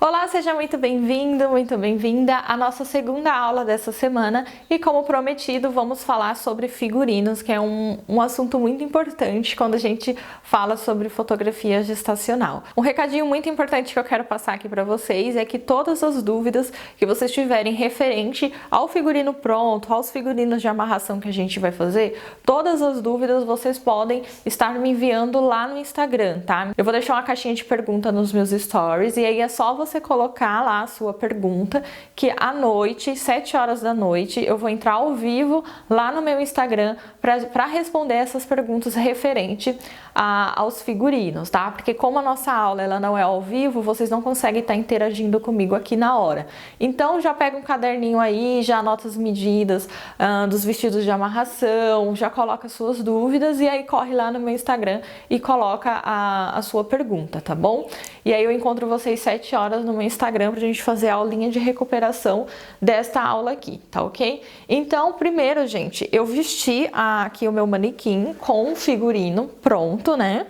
Olá, seja muito bem-vindo, muito bem-vinda à nossa segunda aula dessa semana e, como prometido, vamos falar sobre figurinos, que é um assunto muito importante quando a gente fala sobre fotografia gestacional. Um recadinho muito importante que eu quero passar aqui para vocês é que todas as dúvidas que vocês tiverem referente ao figurino pronto, aos figurinos de amarração que a gente vai fazer, todas as dúvidas vocês podem estar me enviando lá no Instagram, tá? Eu vou deixar uma caixinha de pergunta nos meus stories e aí é só você colocar lá a sua pergunta, que à noite, 7 horas da noite, eu vou entrar ao vivo lá no meu Instagram para responder essas perguntas referente aos figurinos, tá? Porque como a nossa aula ela não é ao vivo, vocês não conseguem estar interagindo comigo aqui na hora. Então já pega um caderninho aí, já anota as medidas dos vestidos de amarração, já coloca suas dúvidas e aí corre lá no meu Instagram e coloca a sua pergunta, tá bom? E aí eu encontro vocês 7 horas no meu Instagram pra gente fazer a aulinha de recuperação desta aula aqui, tá ok? Então, primeiro, gente, eu vesti aqui o meu manequim com um figurino pronto, né?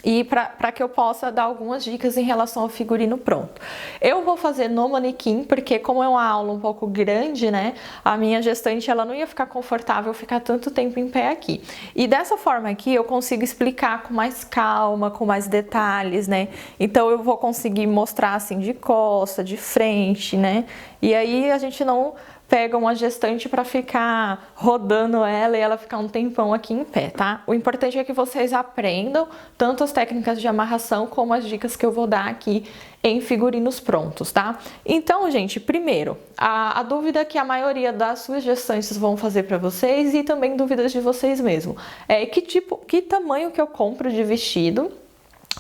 E para que eu possa dar algumas dicas em relação ao figurino pronto. Eu vou fazer no manequim, porque como é uma aula um pouco grande, né? A minha gestante, ela não ia ficar confortável ficar tanto tempo em pé aqui. E dessa forma aqui, eu consigo explicar com mais calma, com mais detalhes, né? Então, eu vou conseguir mostrar assim de costa, de frente, né? E aí, a gente não pega uma gestante para ficar rodando ela e ela ficar um tempão aqui em pé, tá? O importante é que vocês aprendam tanto as técnicas de amarração como as dicas que eu vou dar aqui em figurinos prontos, tá? Então, gente, primeiro, a dúvida que a maioria das suas gestantes vão fazer para vocês e também dúvidas de vocês mesmo é que tamanho que eu compro de vestido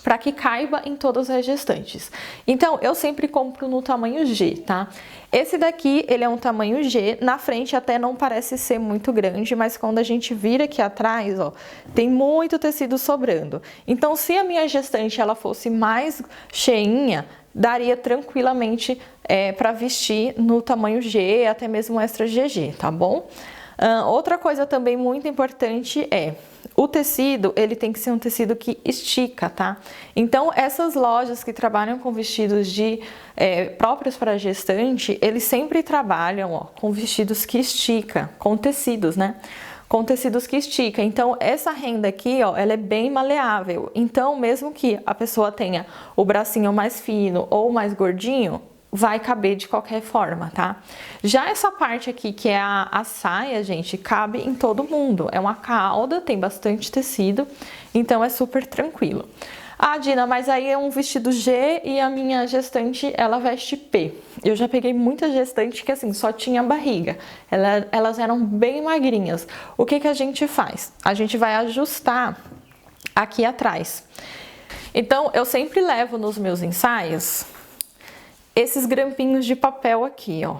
para que caiba em todas as gestantes. Então, eu sempre compro no tamanho G, tá? Esse daqui, ele é um tamanho G, na frente até não parece ser muito grande, mas quando a gente vira aqui atrás, ó, tem muito tecido sobrando. Então, se a minha gestante, ela fosse mais cheinha, daria tranquilamente para vestir no tamanho G, até mesmo extra GG, tá bom? Outra coisa também muito importante é o tecido, ele tem que ser um tecido que estica, tá? Então, essas lojas que trabalham com vestidos próprios para gestante, eles sempre trabalham, ó, com vestidos que estica, com tecidos, né? Com tecidos que estica. Então, essa renda aqui, ó, ela é bem maleável. Então, mesmo que a pessoa tenha o bracinho mais fino ou mais gordinho, vai caber de qualquer forma, tá? Já essa parte aqui, que é a saia, gente, cabe em todo mundo. É uma cauda, tem bastante tecido, então é super tranquilo. Ah, Dina, mas aí é um vestido G e a minha gestante, ela veste P. Eu já peguei muita gestante que, assim, só tinha barriga. Elas eram bem magrinhas. O que a gente faz? A gente vai ajustar aqui atrás. Então, eu sempre levo nos meus ensaios esses grampinhos de papel aqui, ó.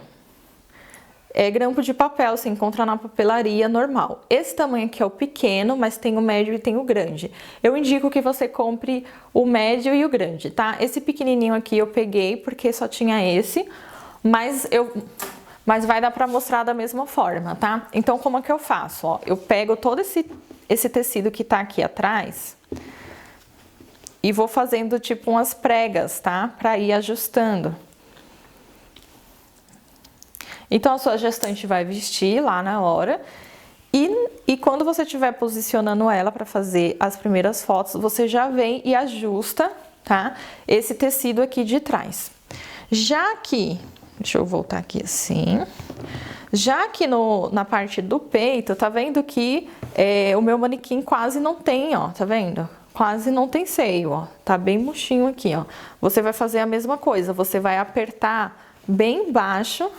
É grampo de papel, você encontra na papelaria normal. Esse tamanho aqui é o pequeno, mas tem o médio e tem o grande. Eu indico que você compre o médio e o grande, tá? Esse pequenininho aqui eu peguei porque só tinha esse, mas vai dar pra mostrar da mesma forma, tá? Então, como é que eu faço? Ó, eu pego todo esse tecido que tá aqui atrás e vou fazendo tipo umas pregas, tá? Pra ir ajustando. Então, a sua gestante vai vestir lá na hora e quando você estiver posicionando ela para fazer as primeiras fotos, você já vem e ajusta, tá? Esse tecido aqui de trás. Já que, deixa eu voltar aqui assim, já que na parte do peito, tá vendo que o meu manequim quase não tem, ó, tá vendo? Quase não tem seio, ó, tá bem murchinho aqui, ó. Você vai fazer a mesma coisa, você vai apertar bem embaixo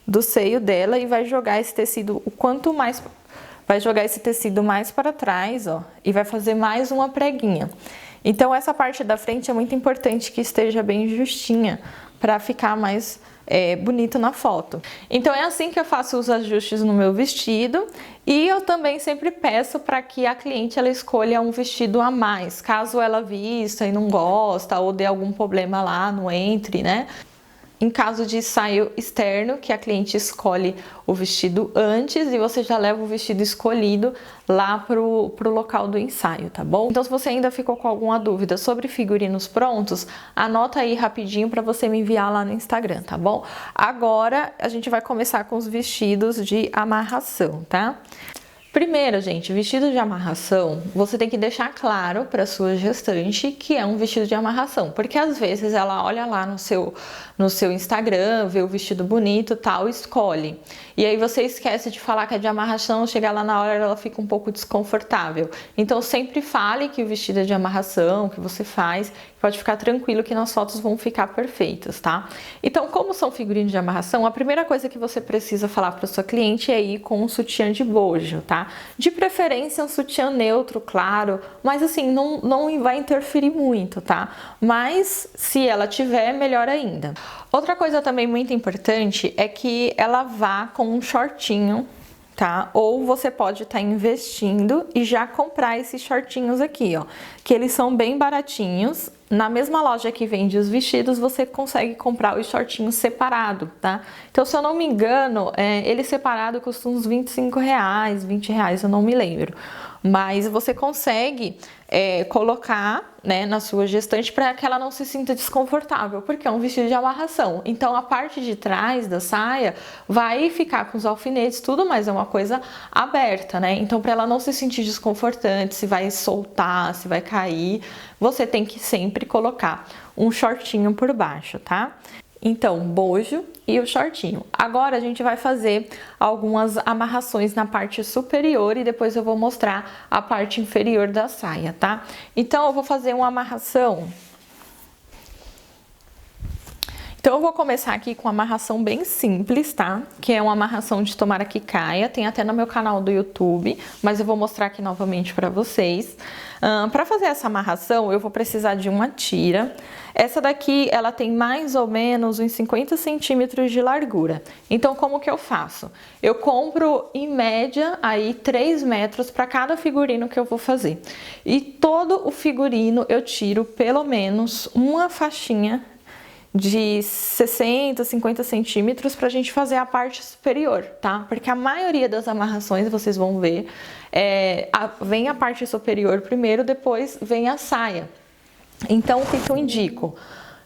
do seio dela e vai jogar esse tecido vai jogar esse tecido mais para trás, ó, e vai fazer mais uma preguinha. Então, essa parte da frente é muito importante que esteja bem justinha para ficar mais bonito na foto. Então, é assim que eu faço os ajustes no meu vestido e eu também sempre peço para que a cliente ela escolha um vestido a mais, caso ela vista e não gosta ou dê algum problema lá no entre, né? Em caso de ensaio externo, que a cliente escolhe o vestido antes e você já leva o vestido escolhido lá pro local do ensaio, tá bom? Então, se você ainda ficou com alguma dúvida sobre figurinos prontos, anota aí rapidinho para você me enviar lá no Instagram, tá bom? Agora, a gente vai começar com os vestidos de amarração, tá? Primeiro, gente, vestido de amarração, você tem que deixar claro para sua gestante que é um vestido de amarração, porque às vezes ela olha lá no seu Instagram, vê o vestido bonito, tal, escolhe. E aí você esquece de falar que é de amarração, chegar lá na hora ela fica um pouco desconfortável. Então sempre fale que o vestido é de amarração, que você faz, pode ficar tranquilo que nas fotos vão ficar perfeitas, tá? Então, como são figurinos de amarração, a primeira coisa que você precisa falar para sua cliente é ir com um sutiã de bojo, tá? De preferência um sutiã neutro, claro, mas assim, não vai interferir muito, tá? Mas se ela tiver, melhor ainda. Outra coisa também muito importante é que ela vá com um shortinho, tá? Ou você pode estar investindo e já comprar esses shortinhos aqui, ó, que eles são bem baratinhos. Na mesma loja que vende os vestidos, você consegue comprar os shortinhos separado, tá? Então, se eu não me engano, ele separado custa uns R$25, R$20, eu não me lembro. Mas você consegue colocar, né, na sua gestante para que ela não se sinta desconfortável, porque é um vestido de amarração. Então, a parte de trás da saia vai ficar com os alfinetes, tudo, mas é uma coisa aberta, né? Então, para ela não se sentir desconfortante, se vai soltar, se vai cair, você tem que sempre colocar um shortinho por baixo, tá? Então, bojo e o shortinho. Agora a gente vai fazer algumas amarrações na parte superior e depois eu vou mostrar a parte inferior da saia, tá? Então, eu vou fazer uma amarração. Então, eu vou começar aqui com uma amarração bem simples, tá? Que é uma amarração de tomara que caia, tem até no meu canal do YouTube, mas eu vou mostrar aqui novamente para vocês. Para fazer essa amarração, eu vou precisar de uma tira. Essa daqui, ela tem mais ou menos uns 50 centímetros de largura. Então, como que eu faço? Eu compro, em média, aí 3 metros para cada figurino que eu vou fazer. E todo o figurino eu tiro pelo menos uma faixinha de 60, 50 centímetros pra gente fazer a parte superior, tá? Porque a maioria das amarrações, vocês vão ver, vem a parte superior primeiro, depois vem a saia. Então, o que eu indico?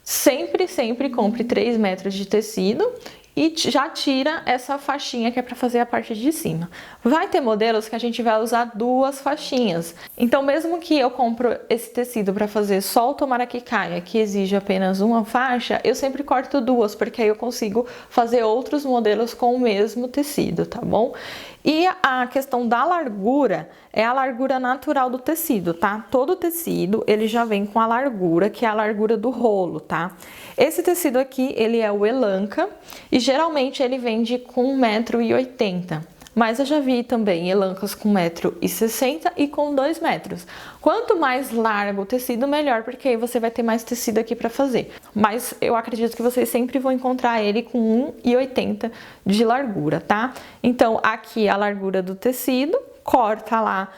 Sempre compre 3 metros de tecido e já tira essa faixinha que é para fazer a parte de cima. Vai ter modelos que a gente vai usar 2 faixinhas. Então, mesmo que eu compro esse tecido para fazer só o tomara que caia, que exige apenas uma faixa, eu sempre corto 2, porque aí eu consigo fazer outros modelos com o mesmo tecido, tá bom? E a questão da largura é a largura natural do tecido, tá? Todo tecido, ele já vem com a largura, que é a largura do rolo, tá? Esse tecido aqui, ele é o Elanca e geralmente ele vende com 1,80 m. Mas eu já vi também elancas com 1,60 m e com 2 metros. Quanto mais largo o tecido, melhor, porque aí você vai ter mais tecido aqui para fazer. Mas eu acredito que vocês sempre vão encontrar ele com 1,80 m de largura, tá? Então, aqui a largura do tecido, corta lá,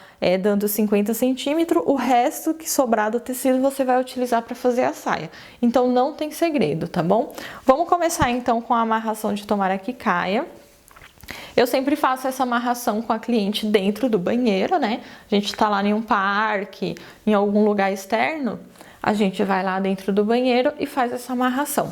dando 50 centímetros, o resto que sobrar do tecido você vai utilizar para fazer a saia. Então, não tem segredo, tá bom? Vamos começar então com a amarração de tomara que caia. Eu sempre faço essa amarração com a cliente dentro do banheiro, né? A gente tá lá em um parque, em algum lugar externo, a gente vai lá dentro do banheiro e faz essa amarração.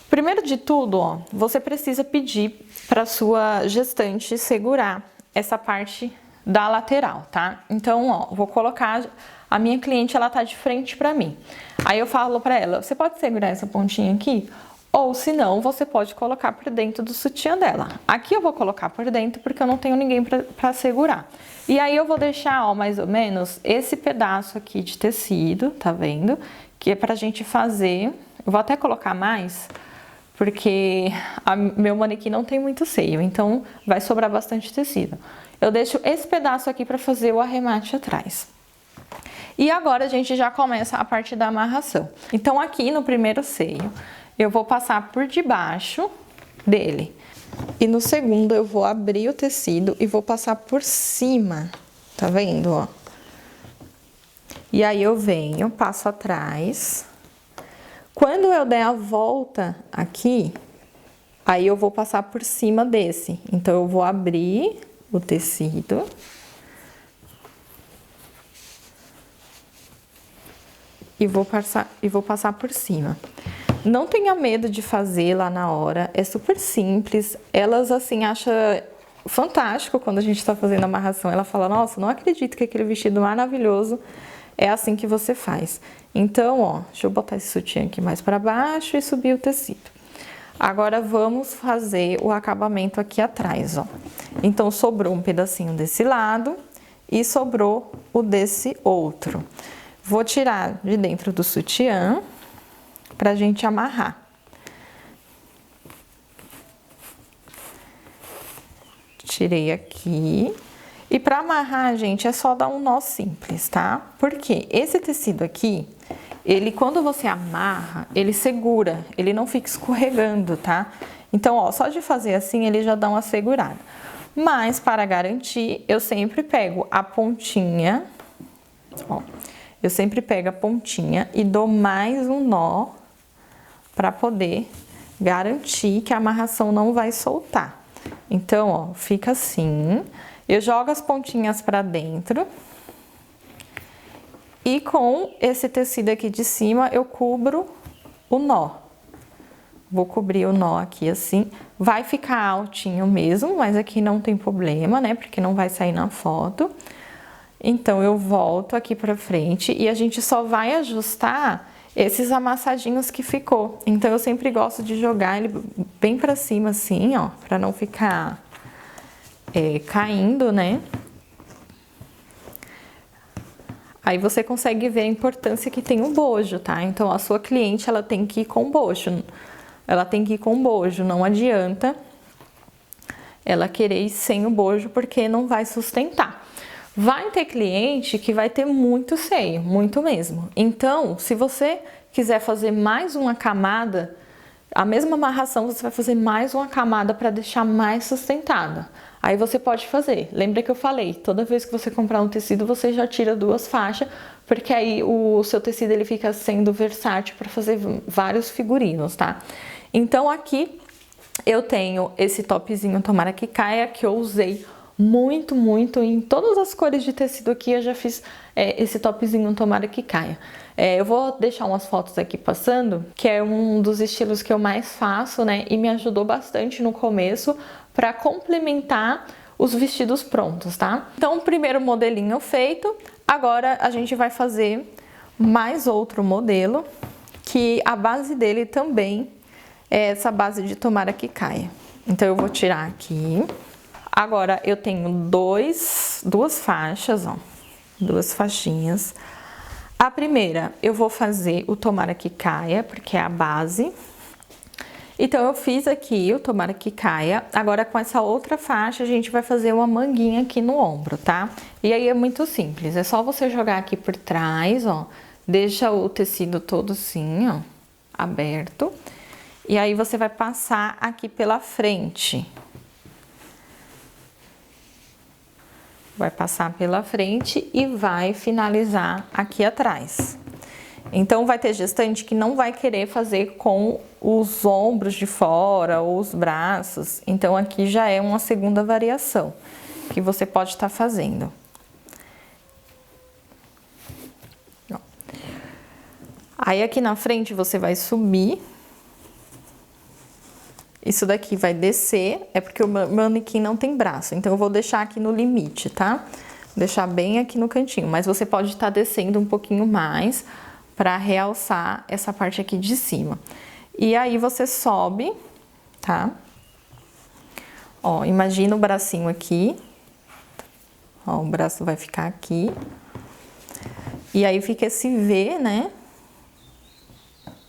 Primeiro de tudo, ó, você precisa pedir para sua gestante segurar essa parte da lateral, tá? Então, ó, vou colocar, a minha cliente, ela tá de frente para mim. Aí eu falo para ela, você pode segurar essa pontinha aqui? Ou se não, você pode colocar por dentro do sutiã dela. Aqui eu vou colocar por dentro porque eu não tenho ninguém para segurar. E aí eu vou deixar, ó, mais ou menos esse pedaço aqui de tecido, tá vendo? Que é pra gente fazer, eu vou até colocar mais, porque meu manequim não tem muito seio, então vai sobrar bastante tecido. Eu deixo esse pedaço aqui para fazer o arremate atrás. E agora a gente já começa a parte da amarração. Então aqui no primeiro seio, eu vou passar por debaixo dele. E no segundo eu vou abrir o tecido e vou passar por cima, tá vendo, ó? E aí eu venho, passo atrás, Quando eu der a volta aqui, aí eu vou passar por cima desse. Então, eu vou abrir o tecido. E vou passar por cima. Não tenha medo de fazer lá na hora, é super simples. Elas, assim, acham fantástico quando a gente tá fazendo a amarração. Ela fala, nossa, não acredito que aquele vestido maravilhoso é assim que você faz. Então, ó, deixa eu botar esse sutiã aqui mais para baixo e subir o tecido. Agora, vamos fazer o acabamento aqui atrás, ó. Então, sobrou um pedacinho desse lado e sobrou o desse outro. Vou tirar de dentro do sutiã pra gente amarrar. Tirei aqui. E para amarrar, gente, é só dar um nó simples, tá? Porque esse tecido aqui, ele, quando você amarra, ele segura, ele não fica escorregando, tá? Então, ó, só de fazer assim, ele já dá uma segurada. Mas, para garantir, eu sempre pego a pontinha, ó, eu sempre pego a pontinha e dou mais um nó para poder garantir que a amarração não vai soltar. Então, ó, fica assim. Eu jogo as pontinhas para dentro e com esse tecido aqui de cima eu cubro o nó. Vou cobrir o nó aqui assim. Vai ficar altinho mesmo, mas aqui não tem problema, né? Porque não vai sair na foto. Então, eu volto aqui pra frente e a gente só vai ajustar esses amassadinhos que ficou. Então, eu sempre gosto de jogar ele bem pra cima assim, ó, pra não ficar caindo, né? Aí você consegue ver a importância que tem o bojo, tá? Então, a sua cliente, ela tem que ir com bojo. Ela tem que ir com bojo, não adianta ela querer ir sem o bojo, porque não vai sustentar. Vai ter cliente que vai ter muito seio, muito mesmo. Então, se você quiser fazer mais uma camada, a mesma amarração, você vai fazer mais uma camada para deixar mais sustentada. Aí você pode fazer. Lembra que eu falei, toda vez que você comprar um tecido, você já tira 2 faixas, porque aí o seu tecido ele fica sendo versátil para fazer vários figurinos, tá? Então aqui eu tenho esse topzinho Tomara que Caia, que eu usei muito, muito em todas as cores de tecido aqui. Eu já fiz esse topzinho Tomara que Caia. Eu vou deixar umas fotos aqui passando, que é um dos estilos que eu mais faço, né? E me ajudou bastante no começo para complementar os vestidos prontos, tá? Então, o primeiro modelinho feito. Agora a gente vai fazer mais outro modelo, que a base dele também é essa base de Tomara que Caia. Então, eu vou tirar aqui. Agora, eu tenho duas faixas, ó, 2 faixinhas. A primeira, eu vou fazer o Tomara que Caia, porque é a base. Então, eu fiz aqui o Tomara que Caia. Agora, com essa outra faixa, a gente vai fazer uma manguinha aqui no ombro, tá? E aí, é muito simples. É só você jogar aqui por trás, ó. Deixa o tecido todo assim, ó, aberto. E aí, você vai passar aqui pela frente. Vai passar pela frente e vai finalizar aqui atrás. Então, vai ter gestante que não vai querer fazer com os ombros de fora ou os braços. Então, aqui já é uma segunda variação que você pode estar fazendo. Aí, aqui na frente, você vai subir. Isso daqui vai descer, é porque o manequim não tem braço. Então, eu vou deixar aqui no limite, tá? Vou deixar bem aqui no cantinho. Mas você pode estar descendo um pouquinho mais para realçar essa parte aqui de cima. E aí, você sobe, tá? Ó, imagina o bracinho aqui. Ó, o braço vai ficar aqui. E aí, fica esse V, né?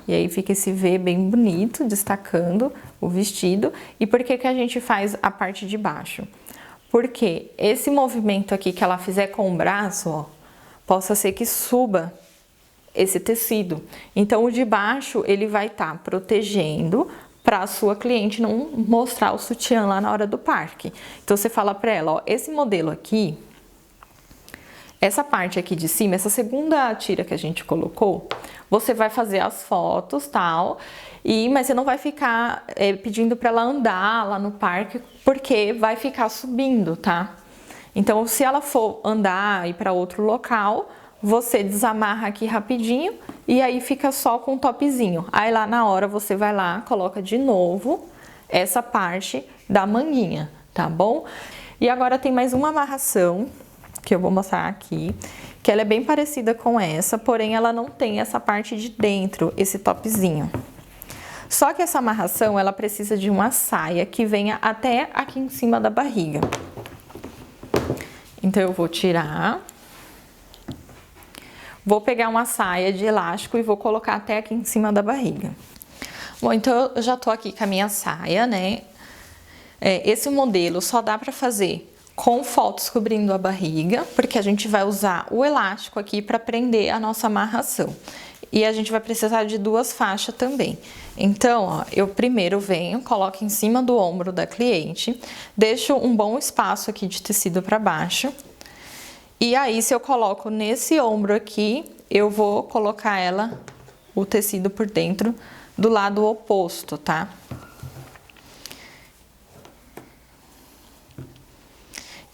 E aí, fica esse V bem bonito, destacando o vestido. E por que que a gente faz a parte de baixo? Porque esse movimento aqui que ela fizer com o braço, ó, possa ser que suba esse tecido. Então, o de baixo, ele vai estar protegendo para a sua cliente não mostrar o sutiã lá na hora do parque. Então, você fala para ela, ó, esse modelo aqui, Essa parte aqui de cima, essa segunda tira que a gente colocou, você vai fazer as fotos, tal, mas você não vai ficar pedindo para ela andar lá no parque, porque vai ficar subindo, tá? Então, se ela for andar e ir para outro local, você desamarra aqui rapidinho e aí fica só com o topzinho. Aí lá na hora você vai lá, coloca de novo essa parte da manguinha, tá bom? E agora tem mais uma amarração que eu vou mostrar aqui, que ela é bem parecida com essa, porém ela não tem essa parte de dentro, esse topzinho. Só que essa amarração, ela precisa de uma saia que venha até aqui em cima da barriga. Então, eu vou tirar, vou pegar uma saia de elástico e vou colocar até aqui em cima da barriga. Bom, então eu já tô aqui com a minha saia, né? Esse modelo só dá pra fazer com fotos cobrindo a barriga, porque a gente vai usar o elástico aqui para prender a nossa amarração. E a gente vai precisar de 2 faixas também. Então, ó, eu primeiro venho, coloco em cima do ombro da cliente, deixo um bom espaço aqui de tecido para baixo. E aí, se eu coloco nesse ombro aqui, eu vou colocar o tecido por dentro do lado oposto, tá?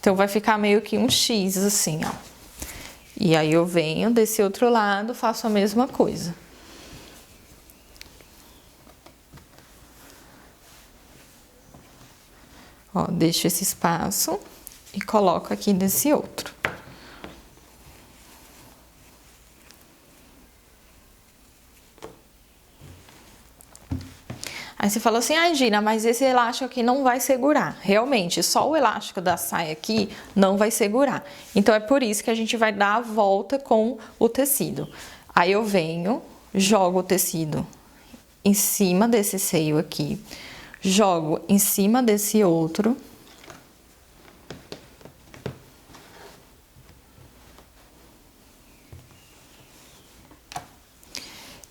Então, vai ficar meio que um X assim, ó. E aí, eu venho desse outro lado, faço a mesma coisa. Ó, deixo esse espaço e coloco aqui nesse outro. Aí você fala assim, ah, Gina, mas esse elástico aqui não vai segurar. Realmente, só o elástico da saia aqui não vai segurar. Então, é por isso que a gente vai dar a volta com o tecido. Aí, eu venho, jogo o tecido em cima desse seio aqui, jogo em cima desse outro.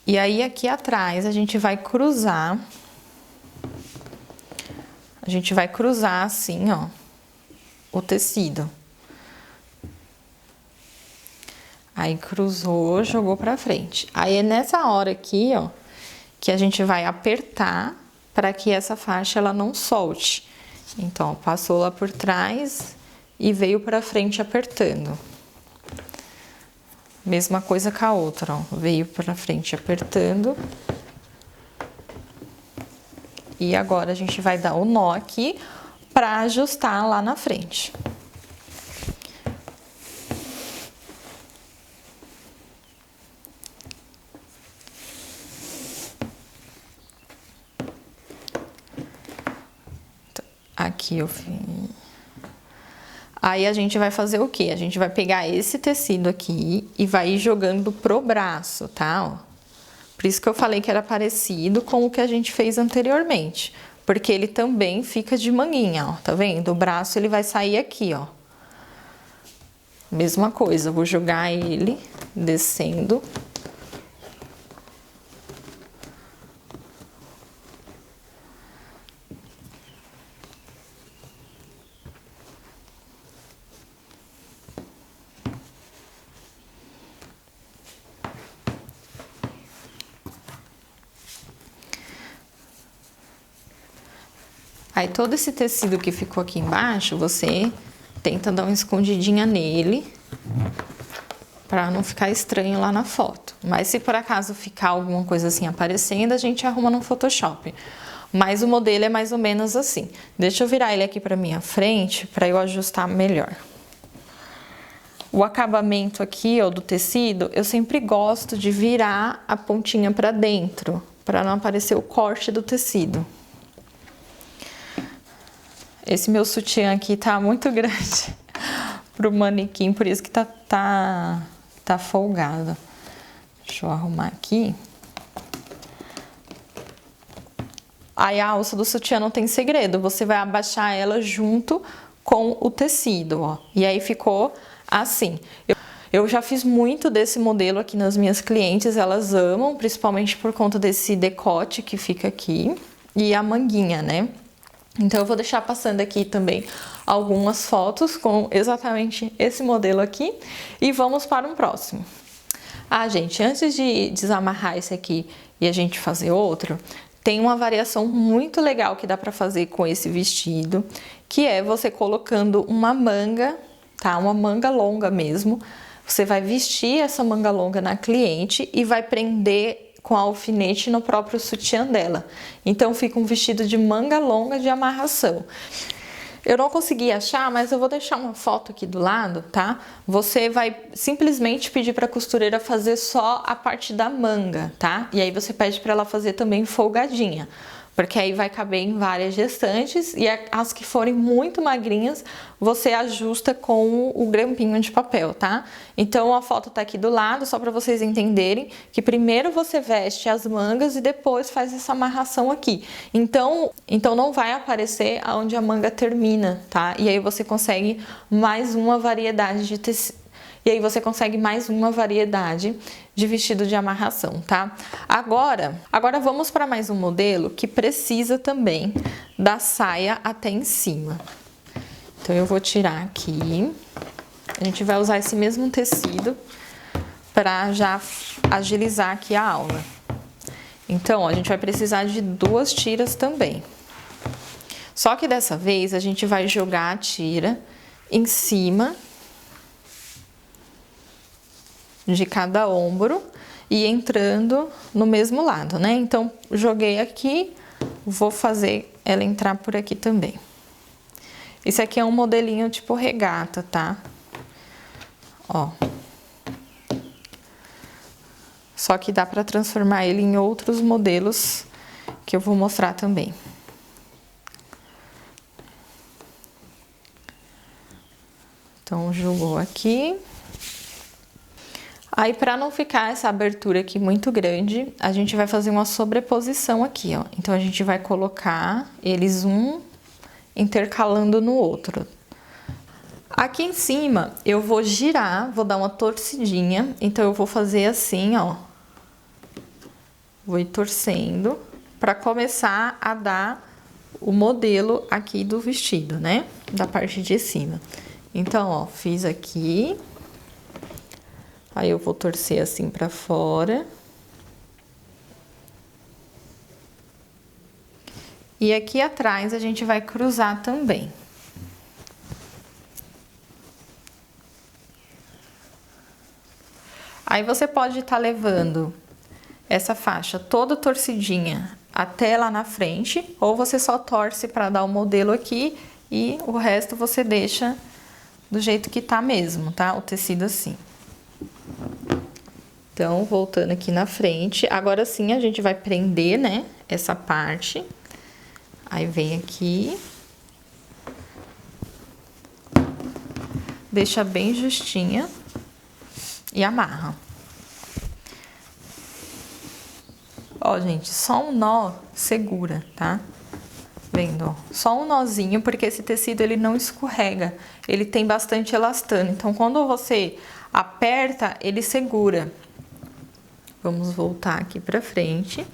E aí, aqui atrás, a gente vai cruzar. A gente vai cruzar assim, ó, o tecido. Aí, cruzou, jogou pra frente. Aí, é nessa hora aqui, ó, que a gente vai apertar para que essa faixa, ela não solte. Então, ó, passou lá por trás e veio pra frente apertando. Mesma coisa com a outra, ó, veio pra frente apertando. E agora, a gente vai dar o nó aqui para ajustar lá na frente. Aqui eu fiz. Aí, a gente vai fazer o quê? A gente vai pegar esse tecido aqui e vai ir jogando pro braço, tá? Ó. Por isso que eu falei que era parecido com o que a gente fez anteriormente. Porque ele também fica de manguinha, ó. Tá vendo? O braço, ele vai sair aqui, ó. Mesma coisa, eu vou jogar ele descendo. Aí, todo esse tecido que ficou aqui embaixo, você tenta dar uma escondidinha nele, pra não ficar estranho lá na foto. Mas se por acaso ficar alguma coisa assim aparecendo, a gente arruma no Photoshop. Mas o modelo é mais ou menos assim. Deixa eu virar ele aqui pra minha frente, pra eu ajustar melhor. O acabamento aqui, ó, do tecido, eu sempre gosto de virar a pontinha pra dentro, pra não aparecer o corte do tecido. Esse meu sutiã aqui tá muito grande pro manequim, por isso que tá folgado. Deixa eu arrumar aqui. Aí a alça do sutiã não tem segredo, você vai abaixar ela junto com o tecido, ó. E aí ficou assim. Eu já fiz muito desse modelo aqui nas minhas clientes, elas amam, principalmente por conta desse decote que fica aqui e a manguinha, né? Então eu vou deixar passando aqui também algumas fotos com exatamente esse modelo aqui e vamos para um próximo. Ah, gente, antes de desamarrar esse aqui e a gente fazer outro, tem uma variação muito legal que dá para fazer com esse vestido, que é você colocando uma manga, tá? Uma manga longa mesmo. Você vai vestir essa manga longa na cliente e vai prender com alfinete no próprio sutiã dela. Então fica um vestido de manga longa de amarração. Eu não consegui achar, mas eu vou deixar uma foto aqui do lado, tá? Você vai simplesmente pedir para a costureira fazer só a parte da manga, tá? E aí você pede para ela fazer também folgadinha, porque aí vai caber em várias gestantes e as que forem muito magrinhas, você ajusta com o grampinho de papel, tá? Então a foto tá aqui do lado, só para vocês entenderem que primeiro você veste as mangas e depois faz essa amarração aqui. Então não vai aparecer aonde a manga termina, tá? E aí você consegue mais uma variedade de tecido. E aí você consegue mais uma variedade de vestido de amarração, tá? Agora vamos para mais um modelo que precisa também da saia até em cima. Então eu vou tirar aqui. A gente vai usar esse mesmo tecido para já agilizar aqui a aula. Então, ó, a gente vai precisar de 2 tiras também. Só que dessa vez a gente vai jogar a tira em cima de cada ombro e entrando no mesmo lado, né? Então, joguei aqui, vou fazer ela entrar por aqui também. Esse aqui é um modelinho tipo regata, tá? Ó. Só que dá pra transformar ele em outros modelos que eu vou mostrar também. Então, jogou aqui. Aí, para não ficar essa abertura aqui muito grande, a gente vai fazer uma sobreposição aqui, ó. Então, a gente vai colocar eles um intercalando no outro. Aqui em cima, eu vou girar, vou dar uma torcidinha. Então, eu vou fazer assim, ó. Vou ir torcendo para começar a dar o modelo aqui do vestido, né? Da parte de cima. Então, ó, fiz aqui. Aí eu vou torcer assim pra fora. E aqui atrás a gente vai cruzar também. Aí você pode estar levando essa faixa toda torcidinha até lá na frente, ou você só torce para dar o modelo aqui e o resto você deixa do jeito que tá mesmo, tá? O tecido assim. Então, voltando aqui na frente, agora sim a gente vai prender, né, essa parte. Aí vem aqui. Deixa bem justinha e amarra. Ó, gente, só um nó segura, tá? Vendo? Só um nozinho, porque esse tecido ele não escorrega. Ele tem bastante elastano. Então, quando você aperta, ele segura. Vamos voltar aqui pra frente.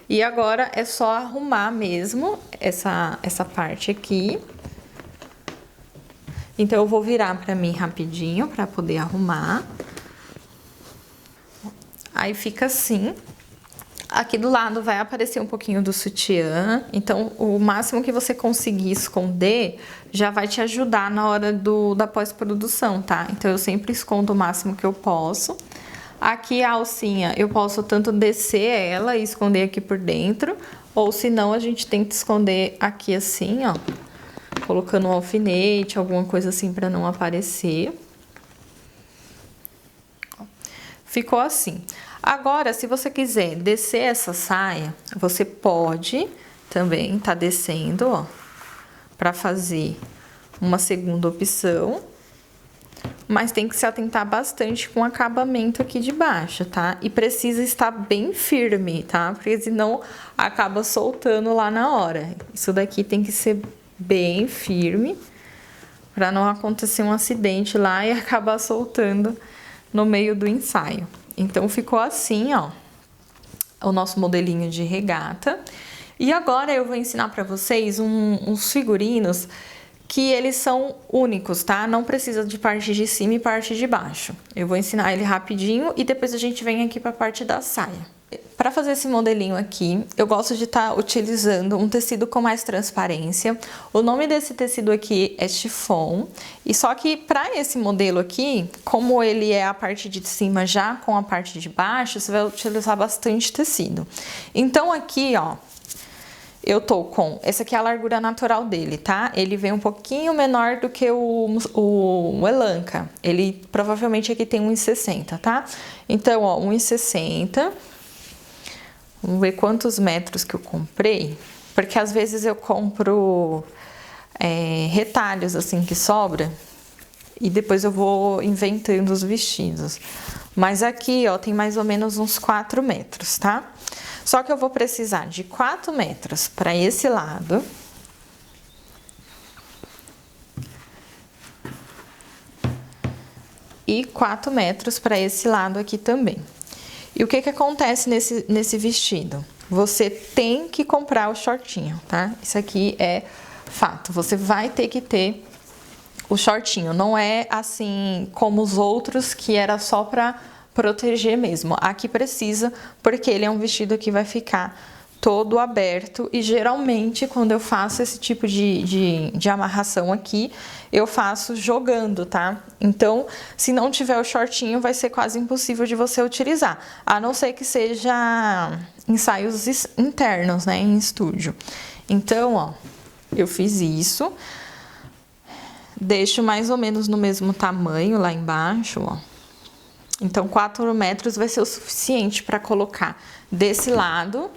E agora é só arrumar mesmo essa parte aqui. Então, eu vou virar pra mim rapidinho pra poder arrumar. Aí fica assim. Aqui do lado vai aparecer um pouquinho do sutiã. Então, o máximo que você conseguir esconder já vai te ajudar na hora da pós-produção, tá? Então, eu sempre escondo o máximo que eu posso. Aqui a alcinha, eu posso tanto descer ela e esconder aqui por dentro, ou se não, a gente tenta esconder aqui assim, ó, colocando um alfinete, alguma coisa assim pra não aparecer. Ficou assim. Agora, se você quiser descer essa saia, você pode também tá descendo, ó, pra fazer uma segunda opção. Mas tem que se atentar bastante com o acabamento aqui de baixo, tá? E precisa estar bem firme, tá? Porque senão acaba soltando lá na hora. Isso daqui tem que ser bem firme para não acontecer um acidente lá e acabar soltando no meio do ensaio. Então, ficou assim, ó, o nosso modelinho de regata. E agora eu vou ensinar para vocês uns figurinos que eles são únicos, tá? Não precisa de parte de cima e parte de baixo. Eu vou ensinar ele rapidinho e depois a gente vem aqui para a parte da saia. Para fazer esse modelinho aqui, eu gosto de estar utilizando um tecido com mais transparência. O nome desse tecido aqui é chiffon. E só que para esse modelo aqui, como ele é a parte de cima já com a parte de baixo, você vai utilizar bastante tecido. Então aqui, ó, eu tô com... Essa aqui é a largura natural dele, tá? Ele vem um pouquinho menor do que o Elanca. Ele provavelmente aqui tem 1,60, tá? Então, ó, 1,60. Vamos ver quantos metros que eu comprei. Porque às vezes eu compro retalhos assim que sobra. E depois eu vou inventando os vestidos. Mas aqui, ó, tem mais ou menos uns 4 metros, tá? Só que eu vou precisar de 4 metros para esse lado. E 4 metros para esse lado aqui também. E o que acontece nesse vestido? Você tem que comprar o shortinho, tá? Isso aqui é fato. Você vai ter que ter o shortinho. Não é assim como os outros que era só para proteger mesmo. Aqui precisa, porque ele é um vestido que vai ficar todo aberto e geralmente quando eu faço esse tipo de amarração aqui, eu faço jogando, tá? Então, se não tiver o shortinho, vai ser quase impossível de você utilizar, a não ser que seja ensaios internos, né, em estúdio. Então, ó, eu fiz isso, deixo mais ou menos no mesmo tamanho lá embaixo, ó. Então, 4 metros vai ser o suficiente para colocar desse lado.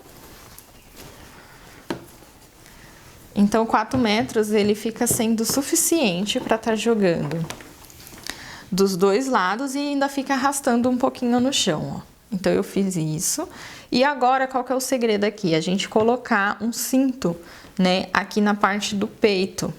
Então, 4 metros ele fica sendo suficiente para estar jogando dos dois lados e ainda fica arrastando um pouquinho no chão, ó. Então, eu fiz isso. E agora, qual que é o segredo aqui? A gente colocar um cinto, né, aqui na parte do peito.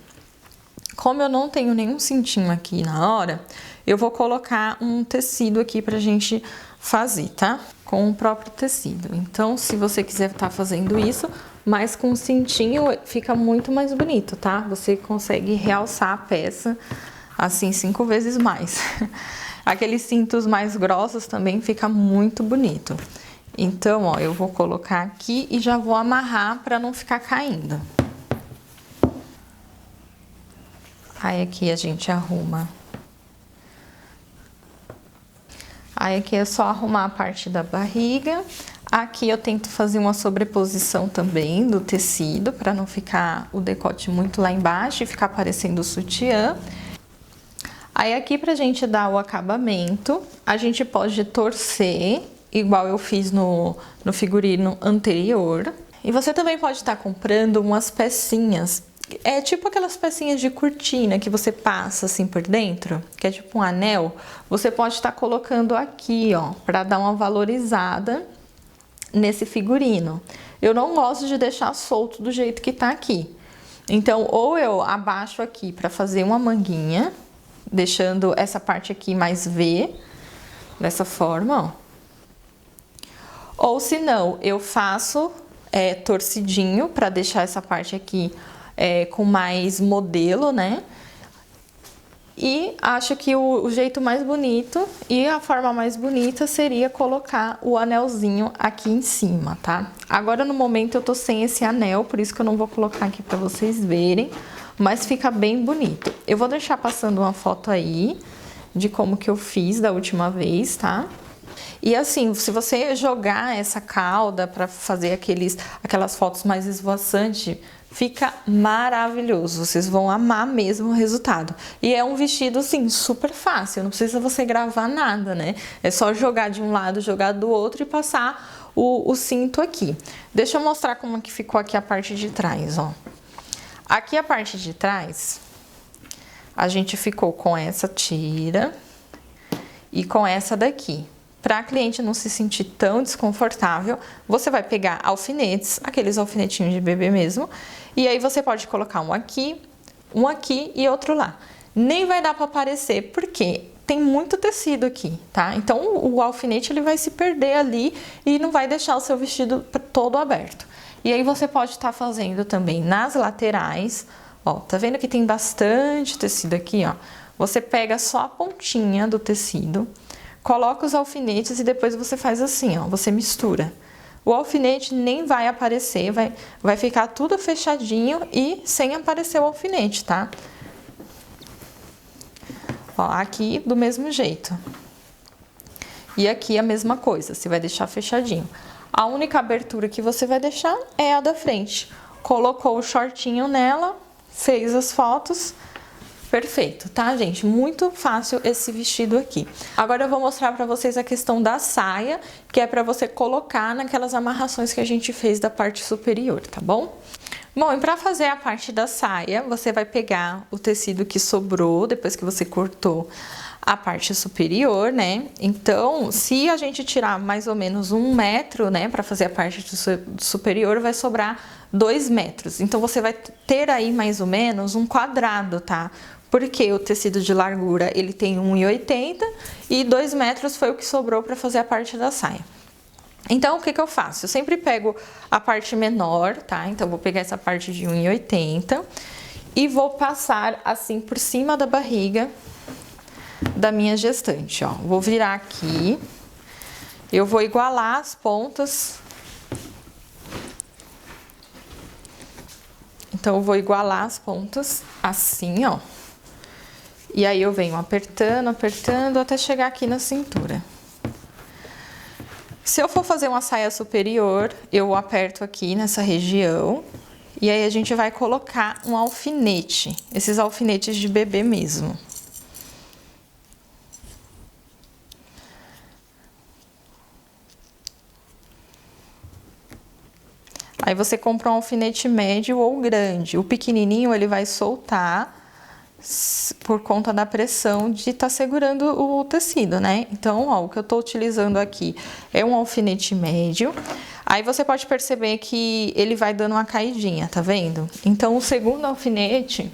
Como eu não tenho nenhum cintinho aqui na hora, eu vou colocar um tecido aqui pra gente fazer, tá? Com o próprio tecido. Então, se você quiser estar fazendo isso, mas com o cintinho fica muito mais bonito, tá? Você consegue realçar a peça assim 5 vezes mais. Aqueles cintos mais grossos também fica muito bonito. Então, ó, eu vou colocar aqui e já vou amarrar pra não ficar caindo. Aí aqui a gente arruma. Aí aqui é só arrumar a parte da barriga. Aqui eu tento fazer uma sobreposição também do tecido, para não ficar o decote muito lá embaixo e ficar parecendo o sutiã. Aí aqui pra gente dar o acabamento, a gente pode torcer, igual eu fiz no figurino anterior. E você também pode estar comprando umas pecinhas. É tipo aquelas pecinhas de cortina que você passa assim por dentro, que é tipo um anel. Você pode estar colocando aqui, ó, para dar uma valorizada nesse figurino. Eu não gosto de deixar solto do jeito que tá aqui. Então, ou eu abaixo aqui para fazer uma manguinha, deixando essa parte aqui mais V, dessa forma, ó. Ou se não, eu faço torcidinho para deixar essa parte aqui com mais modelo, né? E acho que o jeito mais bonito e a forma mais bonita seria colocar o anelzinho aqui em cima, tá? Agora, no momento, eu tô sem esse anel, por isso que eu não vou colocar aqui pra vocês verem, mas fica bem bonito. Eu vou deixar passando uma foto aí de como que eu fiz da última vez, tá? E assim, se você jogar essa cauda pra fazer aquelas fotos mais esvoaçantes, fica maravilhoso, vocês vão amar mesmo o resultado. E é um vestido, assim, super fácil, não precisa você gravar nada, né? É só jogar de um lado, jogar do outro e passar o cinto aqui. Deixa eu mostrar como que ficou aqui a parte de trás, ó. Aqui a parte de trás, a gente ficou com essa tira e com essa daqui. Para a cliente não se sentir tão desconfortável, você vai pegar alfinetes, aqueles alfinetinhos de bebê mesmo, e aí você pode colocar um aqui e outro lá. Nem vai dar para aparecer, porque tem muito tecido aqui, tá? Então, o alfinete ele vai se perder ali e não vai deixar o seu vestido todo aberto. E aí você pode estar fazendo também nas laterais, ó, tá vendo que tem bastante tecido aqui, ó? Você pega só a pontinha do tecido, coloca os alfinetes e depois você faz assim, ó, você mistura. O alfinete nem vai aparecer, vai ficar tudo fechadinho e sem aparecer o alfinete, tá? Ó, aqui do mesmo jeito. E aqui a mesma coisa, você vai deixar fechadinho. A única abertura que você vai deixar é a da frente. Colocou o shortinho nela, fez as fotos, perfeito, tá, gente? Muito fácil esse vestido aqui. Agora eu vou mostrar pra vocês a questão da saia, que é pra você colocar naquelas amarrações que a gente fez da parte superior, tá bom? Bom, e pra fazer a parte da saia, você vai pegar o tecido que sobrou depois que você cortou a parte superior, né? Então, se a gente tirar mais ou menos 1 metro, né, para fazer a parte superior, vai sobrar 2 metros. Então, você vai ter aí mais ou menos um quadrado, tá? Porque o tecido de largura, ele tem 1,80 e 2 metros foi o que sobrou para fazer a parte da saia. Então, o que que eu faço? Eu sempre pego a parte menor, tá? Então, eu vou pegar essa parte de 1,80 e vou passar assim por cima da barriga da minha gestante, ó. Vou virar aqui, eu vou igualar as pontas. Então, eu vou igualar as pontas assim, ó. E aí, eu venho apertando, apertando, até chegar aqui na cintura. Se eu for fazer uma saia superior, eu aperto aqui nessa região. E aí, a gente vai colocar um alfinete, esses alfinetes de bebê mesmo. Aí você compra um alfinete médio ou grande. O pequenininho ele vai soltar por conta da pressão de estar segurando o tecido, né? Então, ó, o que eu tô utilizando aqui é um alfinete médio. Aí você pode perceber que ele vai dando uma caidinha, tá vendo? Então, o segundo alfinete,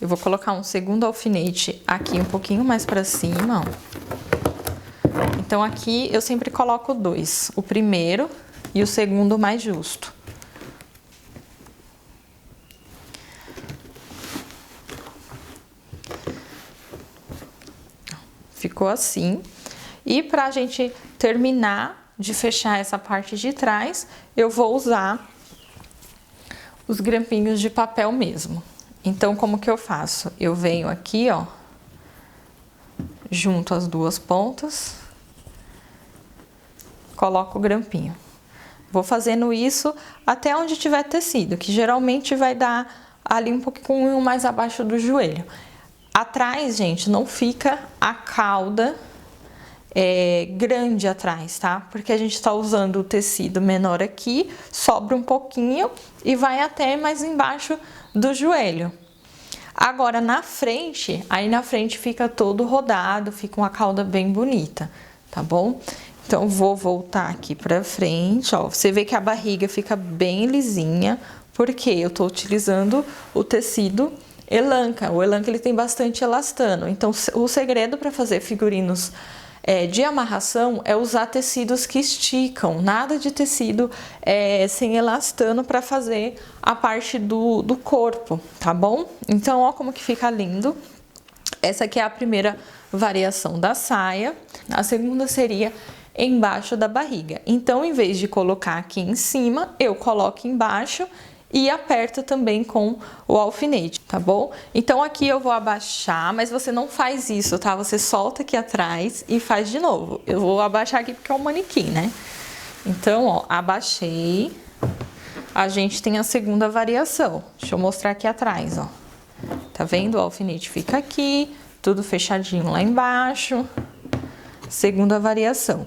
eu vou colocar um segundo alfinete aqui um pouquinho mais pra cima, ó. Então, aqui eu sempre coloco 2. O primeiro e o segundo mais justo. Ficou assim. E pra gente terminar de fechar essa parte de trás, eu vou usar os grampinhos de papel mesmo. Então, como que eu faço? Eu venho aqui, ó, junto as duas pontas, coloco o grampinho. Vou fazendo isso até onde tiver tecido, que geralmente vai dar ali um pouquinho mais abaixo do joelho. Atrás, gente, não fica a cauda grande atrás, tá? Porque a gente tá usando o tecido menor aqui, sobra um pouquinho e vai até mais embaixo do joelho. Agora, na frente, aí na frente fica todo rodado, fica uma cauda bem bonita, tá bom? Então, vou voltar aqui pra frente, ó. Você vê que a barriga fica bem lisinha, porque eu tô utilizando o tecido elanca. O elanca, ele tem bastante elastano. Então, o segredo para fazer figurinos de amarração é usar tecidos que esticam. Nada de tecido sem elastano para fazer a parte do corpo, tá bom? Então, ó como que fica lindo. Essa aqui é a primeira variação da saia. A segunda seria embaixo da barriga. Então, em vez de colocar aqui em cima, eu coloco embaixo e aperto também com o alfinete, tá bom? Então, aqui eu vou abaixar, mas você não faz isso, tá? Você solta aqui atrás e faz de novo. Eu vou abaixar aqui porque é um manequim, né? Então, ó, abaixei. A gente tem a segunda variação. Deixa eu mostrar aqui atrás, ó. Tá vendo? O alfinete fica aqui, tudo fechadinho lá embaixo. Segunda variação.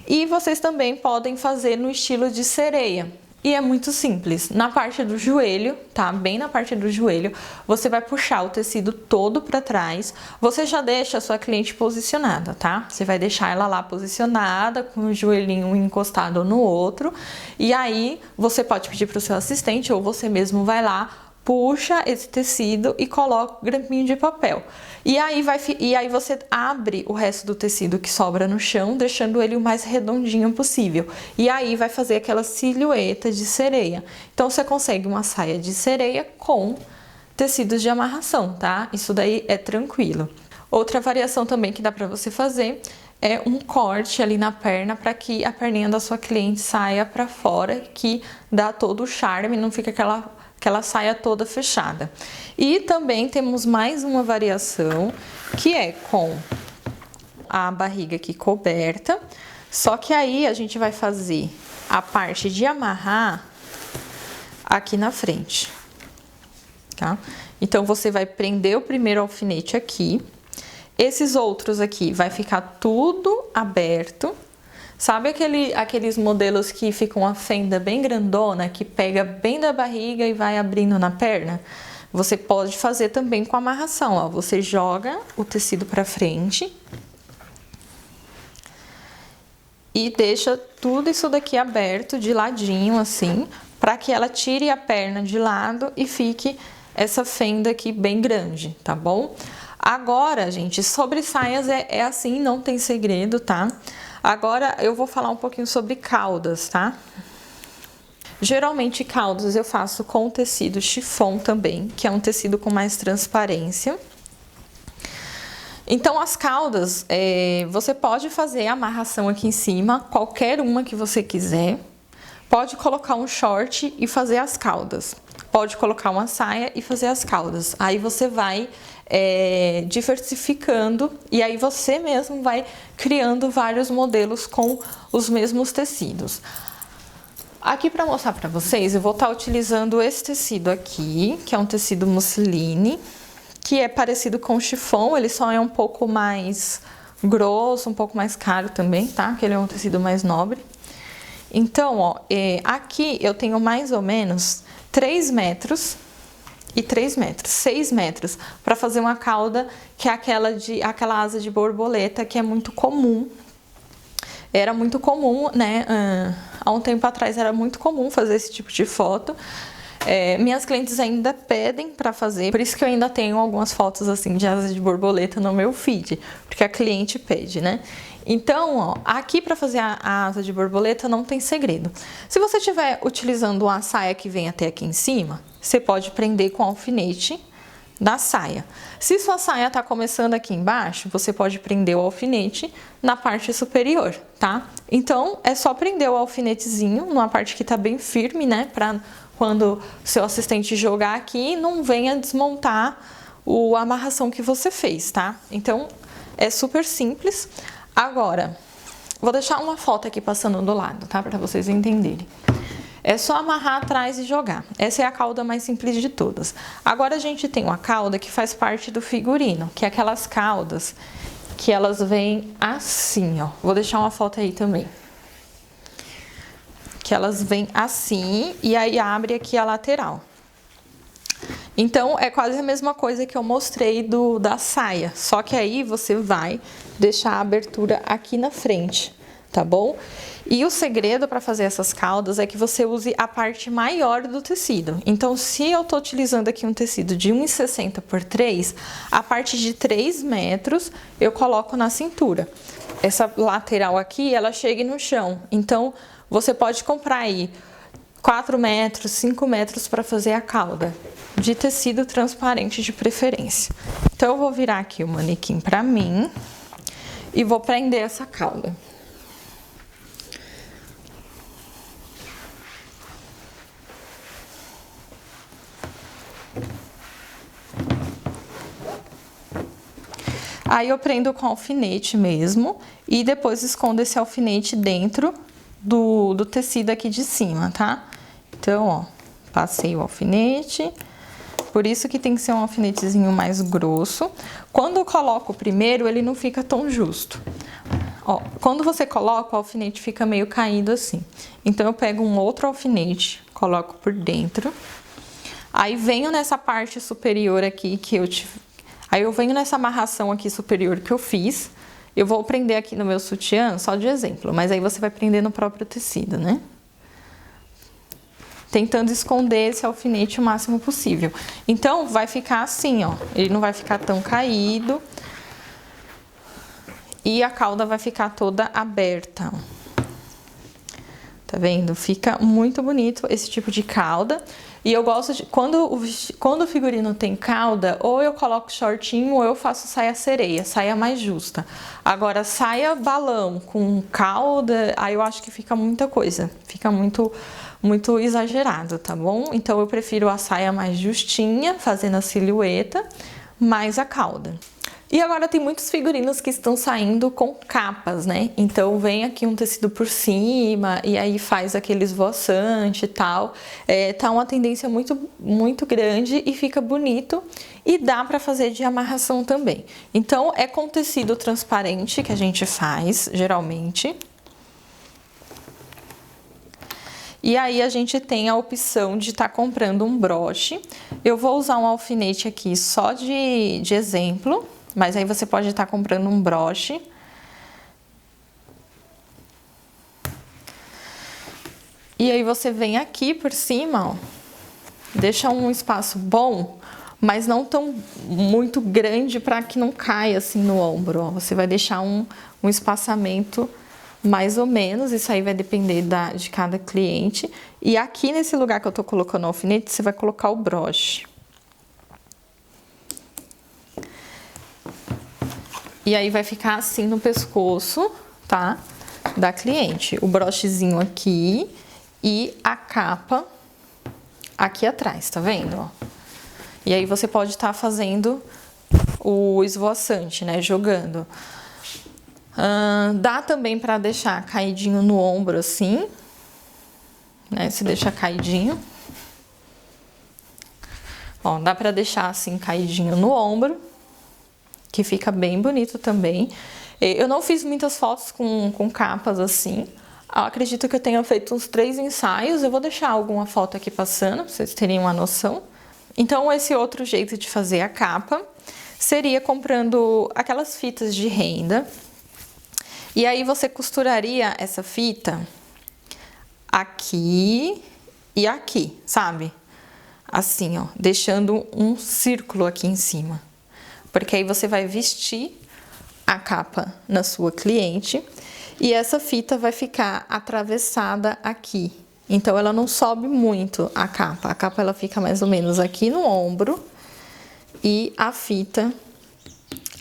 E vocês também podem fazer no estilo de sereia. E é muito simples. Na parte do joelho, tá? Bem na parte do joelho, você vai puxar o tecido todo pra trás. Você já deixa a sua cliente posicionada, tá? Você vai deixar ela lá posicionada, com o joelhinho um encostado no outro. E aí, você pode pedir pro seu assistente ou você mesmo vai lá, puxa esse tecido e coloca o grampinho de papel. E aí você abre o resto do tecido que sobra no chão, deixando ele o mais redondinho possível. E aí vai fazer aquela silhueta de sereia. Então você consegue uma saia de sereia com tecidos de amarração, tá? Isso daí é tranquilo. Outra variação também que dá pra você fazer é um corte ali na perna para que a perninha da sua cliente saia para fora, que dá todo o charme, não fica aquela saia toda fechada. E também temos mais uma variação, que é com a barriga aqui coberta, só que aí a gente vai fazer a parte de amarrar aqui na frente, tá? Então, você vai prender o primeiro alfinete aqui. Esses outros aqui vai ficar tudo aberto. Sabe aqueles modelos que ficam a fenda bem grandona, que pega bem da barriga e vai abrindo na perna? Você pode fazer também com amarração, ó. Você joga o tecido pra frente e deixa tudo isso daqui aberto de ladinho, assim, para que ela tire a perna de lado e fique essa fenda aqui bem grande, tá bom? Agora, gente, sobre saias é assim, não tem segredo, tá? Agora eu vou falar um pouquinho sobre caudas, tá? Geralmente caudas eu faço com tecido chiffon também, que é um tecido com mais transparência. Então as caudas, você pode fazer a amarração aqui em cima, qualquer uma que você quiser. Pode colocar um short e fazer as caudas. Pode colocar uma saia e fazer as caudas. Aí você vai diversificando e aí você mesmo vai criando vários modelos com os mesmos tecidos. Aqui para mostrar para vocês, eu vou estar utilizando esse tecido aqui, que é um tecido musseline, que é parecido com o chiffon, ele só é um pouco mais grosso, um pouco mais caro também, tá? Que ele é um tecido mais nobre. Então, ó, aqui eu tenho mais ou menos 3 metros e 3 metros, 6 metros, para fazer uma cauda que é aquela asa de borboleta que é muito comum. Era muito comum, né? Há um tempo atrás era muito comum fazer esse tipo de foto. Minhas clientes ainda pedem para fazer, por isso que eu ainda tenho algumas fotos assim de asa de borboleta no meu feed, porque a cliente pede, né? Então, ó, aqui para fazer a asa de borboleta não tem segredo. Se você estiver utilizando uma saia que vem até aqui em cima, você pode prender com alfinete da saia. Se sua saia tá começando aqui embaixo, você pode prender o alfinete na parte superior, tá? Então, é só prender o alfinetezinho numa parte que tá bem firme, né? Pra quando seu assistente jogar aqui, não venha desmontar a amarração que você fez, tá? Então, é super simples. Agora, vou deixar uma foto aqui passando do lado, tá? Pra vocês entenderem. É só amarrar atrás e jogar. Essa é a cauda mais simples de todas. Agora a gente tem uma cauda que faz parte do figurino, que é aquelas caudas que elas vêm assim, ó. Vou deixar uma foto aí também. Que elas vêm assim e aí abre aqui a lateral. Então, é quase a mesma coisa que eu mostrei da saia, só que aí você vai deixar a abertura aqui na frente, tá bom? E o segredo para fazer essas caudas é que você use a parte maior do tecido. Então, se eu tô utilizando aqui um tecido de 1,60 por 3, a parte de 3 metros eu coloco na cintura. Essa lateral aqui, ela chega no chão. Então, você pode comprar aí 4 metros, 5 metros para fazer a cauda, de tecido transparente de preferência. Então, eu vou virar aqui o manequim para mim e vou prender essa cauda. Aí eu prendo com alfinete mesmo e depois escondo esse alfinete dentro do tecido aqui de cima, tá? Então, ó, passei o alfinete, por isso que tem que ser um alfinetezinho mais grosso. Quando eu coloco o primeiro, ele não fica tão justo. Ó, quando você coloca, o alfinete fica meio caído assim. Então, eu pego um outro alfinete, coloco por dentro. Aí, venho nessa parte superior aqui que eu tive. Aí, eu venho nessa amarração aqui superior que eu fiz. Eu vou prender aqui no meu sutiã, só de exemplo, mas aí você vai prender no próprio tecido, né? tentando esconder esse alfinete o máximo possível. Então, vai ficar assim, ó, ele não vai ficar tão caído e a cauda vai ficar toda aberta, ó. Tá vendo? Fica muito bonito esse tipo de cauda. E eu gosto de, quando o figurino tem cauda, ou eu coloco shortinho ou eu faço saia sereia, saia mais justa. Agora, saia balão com cauda, aí eu acho que fica muita coisa, fica muito exagerado, tá bom? Então, eu prefiro a saia mais justinha, fazendo a silhueta, mais a cauda. E agora tem muitos figurinos que estão saindo com capas, né? Então vem aqui um tecido por cima e aí faz aquele esvoaçante e tal. Tá uma tendência muito grande e fica bonito e dá para fazer de amarração também. Então é com tecido transparente que a gente faz, geralmente. E aí a gente tem a opção de estar comprando um broche. Eu vou usar um alfinete aqui só de exemplo. Mas aí você pode estar comprando um broche. E aí você vem aqui por cima, ó, deixa um espaço bom, mas não tão muito grande para que não caia assim no ombro, ó. Você vai deixar um espaçamento mais ou menos, isso aí vai depender de cada cliente. E aqui nesse lugar que eu tô colocando o alfinete, você vai colocar o broche. E aí vai ficar assim no pescoço, tá? Da cliente. O brochezinho aqui e a capa aqui atrás, tá vendo? Ó. E aí você pode estar fazendo o esvoaçante, né? Jogando. Dá também pra deixar caidinho no ombro assim, né? Se deixa caidinho. Ó, dá pra deixar assim caidinho no ombro, que fica bem bonito também. Eu não fiz muitas fotos com capas assim. Eu acredito que eu tenha feito uns 3 ensaios. Eu vou deixar alguma foto aqui passando, pra vocês terem uma noção. Então, esse outro jeito de fazer a capa seria comprando aquelas fitas de renda. E aí, você costuraria essa fita aqui e aqui, sabe? Assim, ó, deixando um círculo aqui em cima. Porque aí você vai vestir a capa na sua cliente e essa fita vai ficar atravessada aqui. Então, ela não sobe muito a capa. A capa, ela fica mais ou menos aqui no ombro e a fita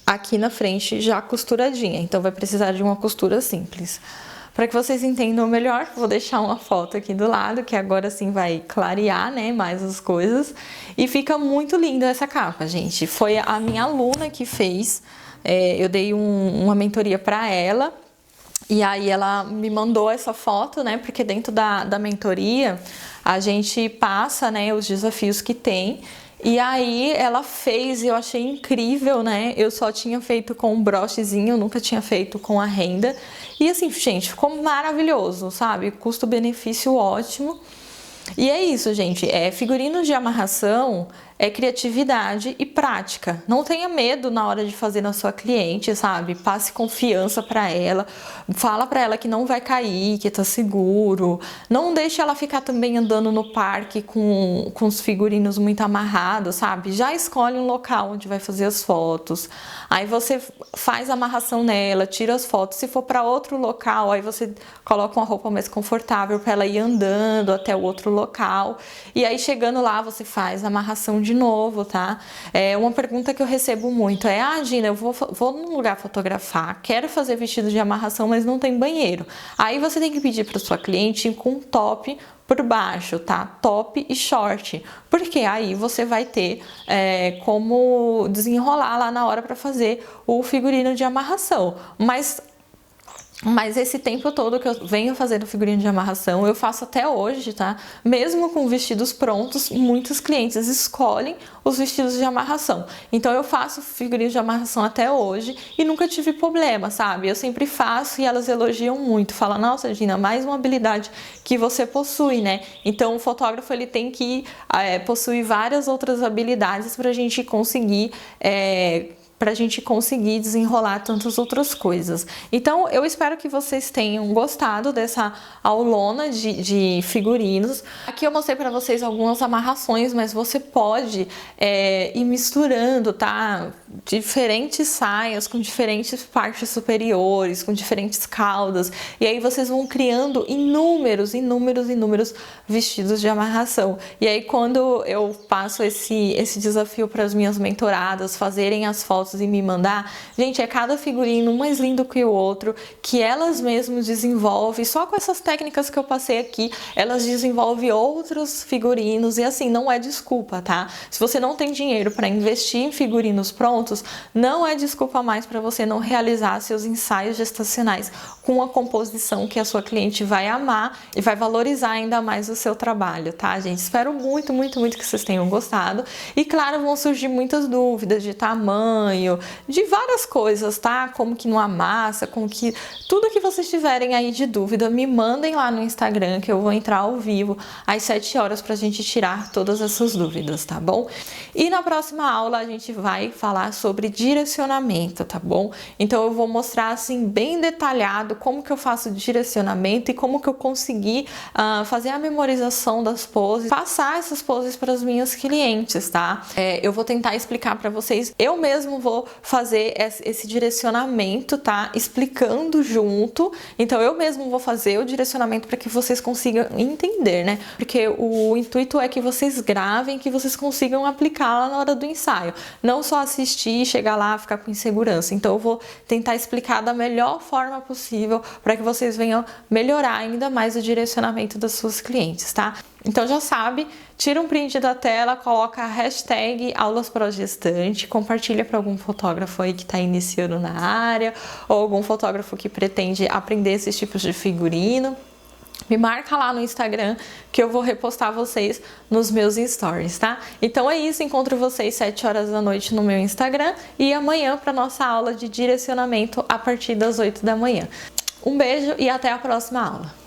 aqui na frente já costuradinha. Então, vai precisar de uma costura simples. Para que vocês entendam melhor, vou deixar uma foto aqui do lado, que agora sim vai clarear, né, mais as coisas. E fica muito linda essa capa, gente. Foi a minha aluna que fez, eu dei uma mentoria para ela. E aí ela me mandou essa foto, né, porque dentro da mentoria a gente passa, né, os desafios que tem. E aí ela fez e eu achei incrível, né? Eu só tinha feito com um brochezinho, nunca tinha feito com a renda. E assim, gente, ficou maravilhoso, sabe? Custo-benefício ótimo. E é isso, gente. Figurinos de amarração é criatividade e prática. Não tenha medo na hora de fazer na sua cliente, sabe? Passe confiança para ela. Fala para ela que não vai cair, que tá seguro. Não deixe ela ficar também andando no parque com os figurinos muito amarrados, sabe? Já escolhe um local onde vai fazer as fotos. Aí você faz a amarração nela, tira as fotos. Se for para outro local, aí você coloca uma roupa mais confortável para ela ir andando até o outro local. E aí chegando lá, você faz a amarração de novo, tá? Uma pergunta que eu recebo muito é: Gina, eu vou num lugar fotografar, quero fazer vestido de amarração, mas não tem banheiro. Aí você tem que pedir para sua cliente ir com um top por baixo, tá? Top e short, porque aí você vai ter como desenrolar lá na hora para fazer o figurino de amarração. Mas esse tempo todo que eu venho fazendo figurino de amarração, eu faço até hoje, tá? Mesmo com vestidos prontos, muitos clientes escolhem os vestidos de amarração. Então, eu faço figurino de amarração até hoje e nunca tive problema, sabe? Eu sempre faço e elas elogiam muito. Falam: nossa, Gina, mais uma habilidade que você possui, né? Então, o fotógrafo, ele tem que possuir várias outras habilidades pra gente conseguir pra gente conseguir desenrolar tantas outras coisas. Então, eu espero que vocês tenham gostado dessa aulona de figurinos. Aqui eu mostrei pra vocês algumas amarrações, mas você pode ir misturando, tá? Diferentes saias com diferentes partes superiores, com diferentes caudas, e aí vocês vão criando inúmeros vestidos de amarração. E aí quando eu passo esse desafio para as minhas mentoradas fazerem as fotos e me mandar, gente, é cada figurino um mais lindo que o outro, que elas mesmas desenvolvem, só com essas técnicas que eu passei aqui, elas desenvolvem outros figurinos, e assim, não é desculpa, tá? Se você não tem dinheiro para investir em figurinos prontos, não é desculpa mais para você não realizar seus ensaios gestacionais com uma composição que a sua cliente vai amar e vai valorizar ainda mais o seu trabalho, tá, gente? Espero muito que vocês tenham gostado. E claro, vão surgir muitas dúvidas de tamanho, de várias coisas, tá? Como que não amassa, como que... Tudo que vocês tiverem aí de dúvida, me mandem lá no Instagram, que eu vou entrar ao vivo às 7 horas pra gente tirar todas essas dúvidas, tá bom? E na próxima aula a gente vai falar sobre direcionamento, tá bom? Então eu vou mostrar assim bem detalhado como que eu faço direcionamento e como que eu consegui fazer a memorização das poses, passar essas poses para as minhas clientes, tá? Eu vou tentar explicar para vocês, eu mesmo vou fazer esse direcionamento, tá? Explicando junto, então eu mesmo vou fazer o direcionamento para que vocês consigam entender, né? Porque o intuito é que vocês gravem, que vocês consigam aplicar lá na hora do ensaio, não só assistir, chegar lá, ficar com insegurança. Então eu vou tentar explicar da melhor forma possível para que vocês venham melhorar ainda mais o direcionamento das suas clientes, tá? Então já sabe, tira um print da tela, coloca a hashtag aulas pro gestante, compartilha para algum fotógrafo aí que está iniciando na área, ou algum fotógrafo que pretende aprender esses tipos de figurino. Me marca lá no Instagram que eu vou repostar vocês nos meus stories, tá? Então é isso, encontro vocês 7 horas da noite no meu Instagram e amanhã para nossa aula de direcionamento a partir das 8 da manhã. Um beijo e até a próxima aula.